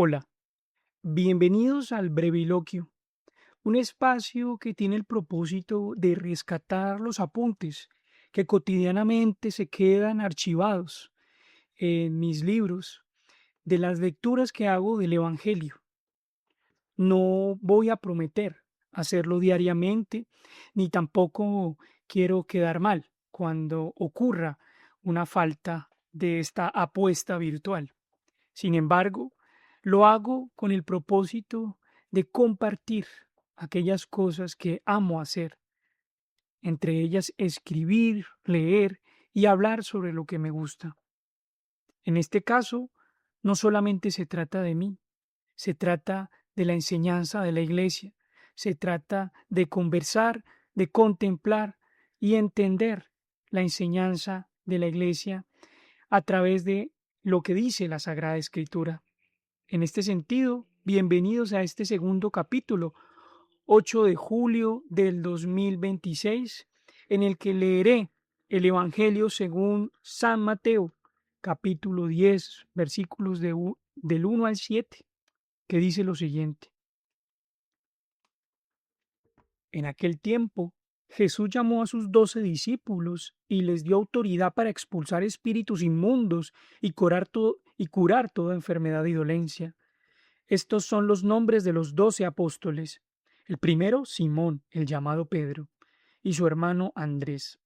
Hola, bienvenidos al Breviloquio, un espacio que tiene el propósito de rescatar los apuntes que cotidianamente se quedan archivados en mis libros, de las lecturas que hago del Evangelio. No voy a prometer hacerlo diariamente, ni tampoco quiero quedar mal cuando ocurra una falta de esta apuesta virtual. Sin embargo, lo hago con el propósito de compartir aquellas cosas que amo hacer, entre ellas escribir, leer y hablar sobre lo que me gusta. En este caso, no solamente se trata de mí, se trata de la enseñanza de la iglesia, se trata de conversar, de contemplar y entender la enseñanza de la iglesia a través de lo que dice la Sagrada Escritura. En este sentido, bienvenidos a este segundo capítulo, 8 de julio del 2026, en el que leeré el Evangelio según San Mateo, capítulo 10, versículos del 1 al 7, que dice lo siguiente. En aquel tiempo, Jesús llamó a sus 12 discípulos y les dio autoridad para expulsar espíritus inmundos y curar toda enfermedad y dolencia. Estos son los nombres de los 12 apóstoles. El primero, Simón, el llamado Pedro, y su hermano Andrés.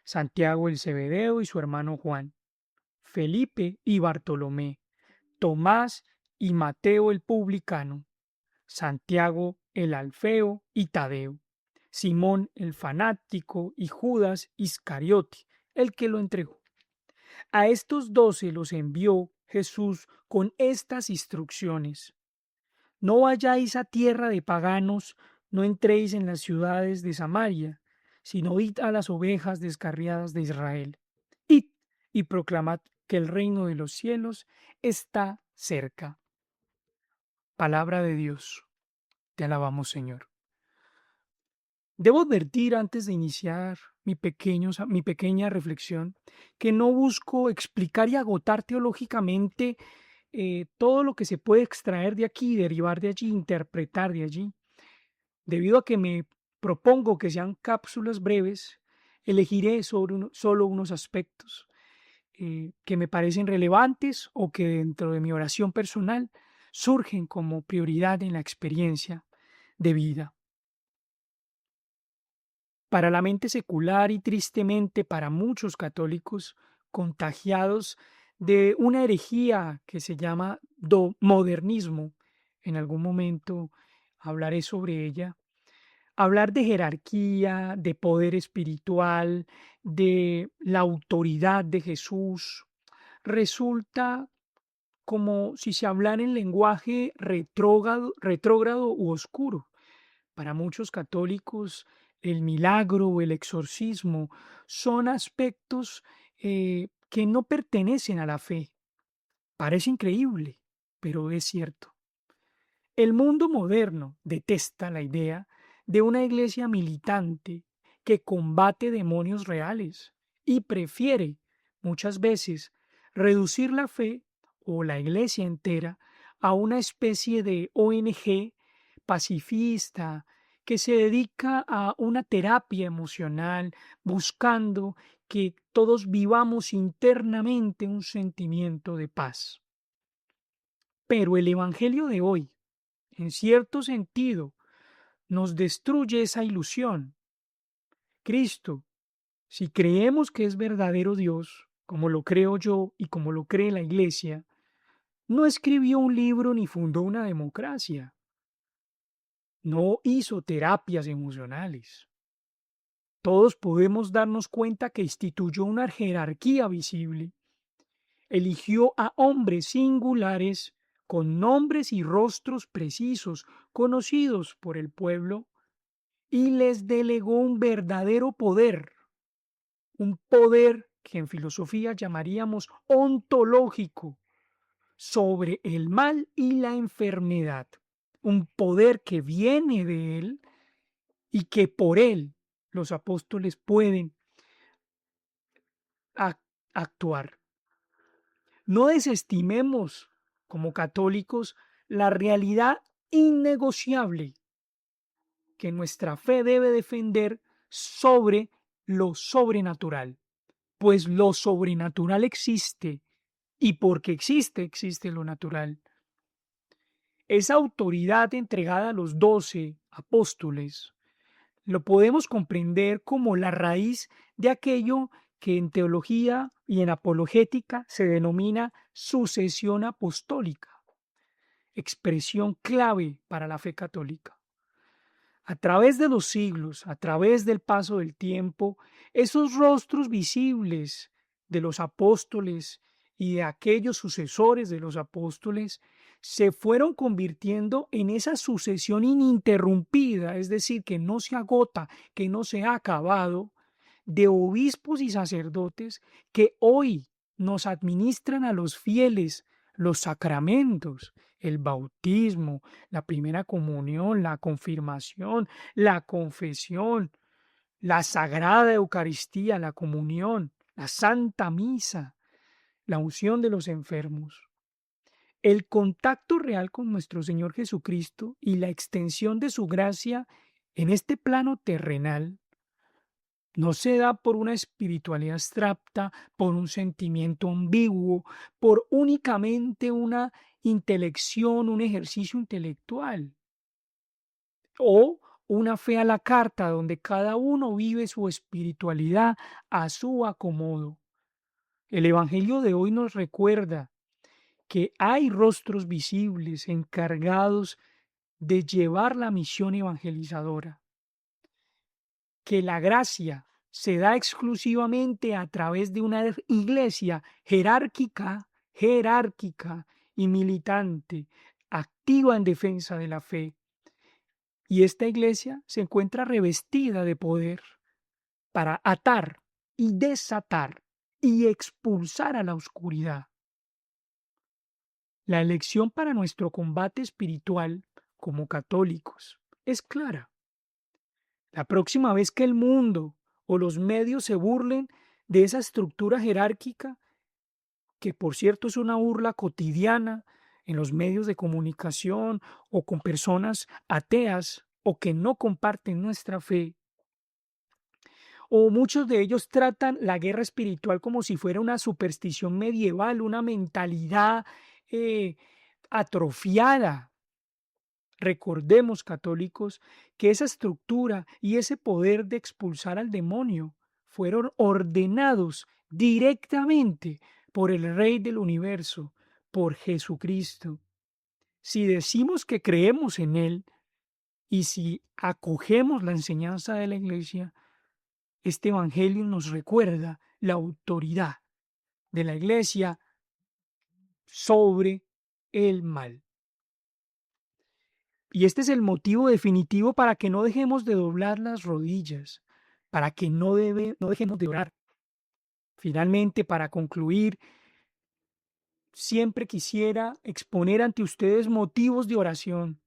Santiago el Zebedeo y su hermano Juan. Felipe y Bartolomé. Tomás y Mateo el publicano. Santiago el Alfeo y Tadeo. Simón el fanático y Judas Iscariote, el que lo entregó. A estos 12 los envió Jesús con estas instrucciones. No vayáis a tierra de paganos, no entréis en las ciudades de Samaria, sino id a las ovejas descarriadas de Israel. Id y proclamad que el reino de los cielos está cerca. Palabra de Dios. Te alabamos, Señor. Debo advertir antes de iniciar mi pequeña reflexión que no busco explicar y agotar teológicamente todo lo que se puede extraer de aquí, derivar de allí, interpretar de allí. Debido a que me propongo que sean cápsulas breves, elegiré solo unos aspectos que me parecen relevantes o que dentro de mi oración personal surgen como prioridad en la experiencia de vida. Para la mente secular y tristemente para muchos católicos contagiados de una herejía que se llama modernismo, en algún momento hablaré sobre ella. Hablar de jerarquía, de poder espiritual, de la autoridad de Jesús, resulta como si se hablara en lenguaje retrógrado u oscuro. Para muchos católicos, el milagro o el exorcismo son aspectos que no pertenecen a la fe. Parece increíble, pero es cierto. El mundo moderno detesta la idea de una iglesia militante que combate demonios reales y prefiere muchas veces reducir la fe o la iglesia entera a una especie de ONG pacifista que se dedica a una terapia emocional buscando que todos vivamos internamente un sentimiento de paz. Pero el Evangelio de hoy, en cierto sentido, nos destruye esa ilusión. Cristo, si creemos que es verdadero Dios, como lo creo yo y como lo cree la Iglesia, no escribió un libro ni fundó una democracia, no hizo terapias emocionales. Todos podemos darnos cuenta que instituyó una jerarquía visible, eligió a hombres singulares con nombres y rostros precisos, conocidos por el pueblo, y les delegó un verdadero poder, un poder que en filosofía llamaríamos ontológico, sobre el mal y la enfermedad, un poder que viene de él y que por él los apóstoles pueden actuar. No desestimemos como católicos la realidad innegociable que nuestra fe debe defender sobre lo sobrenatural, pues lo sobrenatural existe y porque existe, existe lo natural. Esa autoridad entregada a los 12 apóstoles lo podemos comprender como la raíz de aquello que en teología y en apologética se denomina sucesión apostólica, expresión clave para la fe católica. A través de los siglos, a través del paso del tiempo, esos rostros visibles de los apóstoles y de aquellos sucesores de los apóstoles se fueron convirtiendo en esa sucesión ininterrumpida, es decir, que no se agota, que no se ha acabado, de obispos y sacerdotes que hoy nos administran a los fieles los sacramentos, el bautismo, la primera comunión, la confirmación, la confesión, la sagrada Eucaristía, la comunión, la Santa Misa, la unción de los enfermos. El contacto real con nuestro Señor Jesucristo y la extensión de su gracia en este plano terrenal no se da por una espiritualidad abstracta, por un sentimiento ambiguo, por únicamente una intelección, un ejercicio intelectual o una fe a la carta donde cada uno vive su espiritualidad a su acomodo. El Evangelio de hoy nos recuerda que hay rostros visibles encargados de llevar la misión evangelizadora, que la gracia se da exclusivamente a través de una iglesia jerárquica y militante, activa en defensa de la fe. Y esta iglesia se encuentra revestida de poder para atar y desatar y expulsar a la oscuridad. La elección para nuestro combate espiritual como católicos es clara. La próxima vez que el mundo o los medios se burlen de esa estructura jerárquica, que por cierto es una burla cotidiana en los medios de comunicación o con personas ateas o que no comparten nuestra fe, o muchos de ellos tratan la guerra espiritual como si fuera una superstición medieval, una mentalidad eh, atrofiada. Recordemos, católicos, que esa estructura y ese poder de expulsar al demonio fueron ordenados directamente por el Rey del universo, por Jesucristo. Si decimos que creemos en Él y si acogemos la enseñanza de la Iglesia, este Evangelio nos recuerda la autoridad de la Iglesia sobre el mal. Y este es el motivo definitivo para que no dejemos de doblar las rodillas, para que no dejemos de orar. Finalmente, para concluir, siempre quisiera exponer ante ustedes motivos de oración.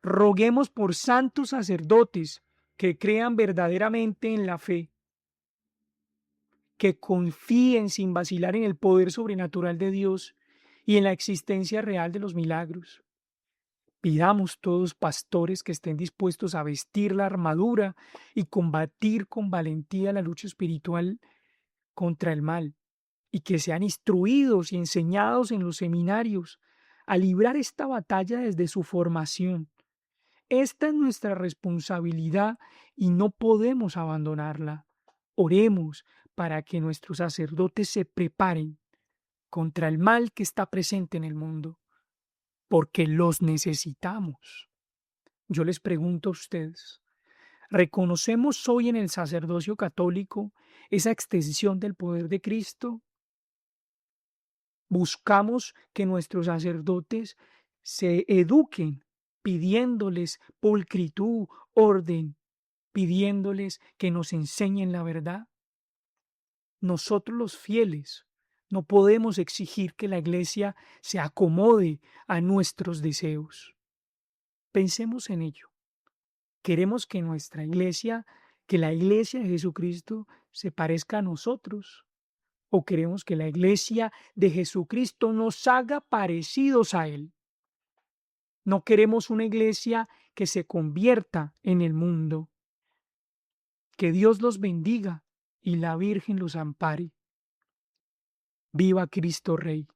Roguemos por santos sacerdotes que crean verdaderamente en la fe, que confíen sin vacilar en el poder sobrenatural de Dios y en la existencia real de los milagros. Pidamos todos pastores que estén dispuestos a vestir la armadura y combatir con valentía la lucha espiritual contra el mal, y que sean instruidos y enseñados en los seminarios a librar esta batalla desde su formación. Esta es nuestra responsabilidad y no podemos abandonarla. Oremos para que nuestros sacerdotes se preparen contra el mal que está presente en el mundo, porque los necesitamos. Yo les pregunto a ustedes, ¿reconocemos hoy en el sacerdocio católico esa extensión del poder de Cristo? ¿Buscamos que nuestros sacerdotes se eduquen pidiéndoles pulcritud, orden, pidiéndoles que nos enseñen la verdad? Nosotros los fieles no podemos exigir que la Iglesia se acomode a nuestros deseos. Pensemos en ello. Queremos que nuestra iglesia, que la iglesia de Jesucristo se parezca a nosotros, o queremos que la iglesia de Jesucristo nos haga parecidos a Él. No queremos una iglesia que se convierta en el mundo. Que Dios los bendiga y la Virgen los ampare. Viva Cristo Rey.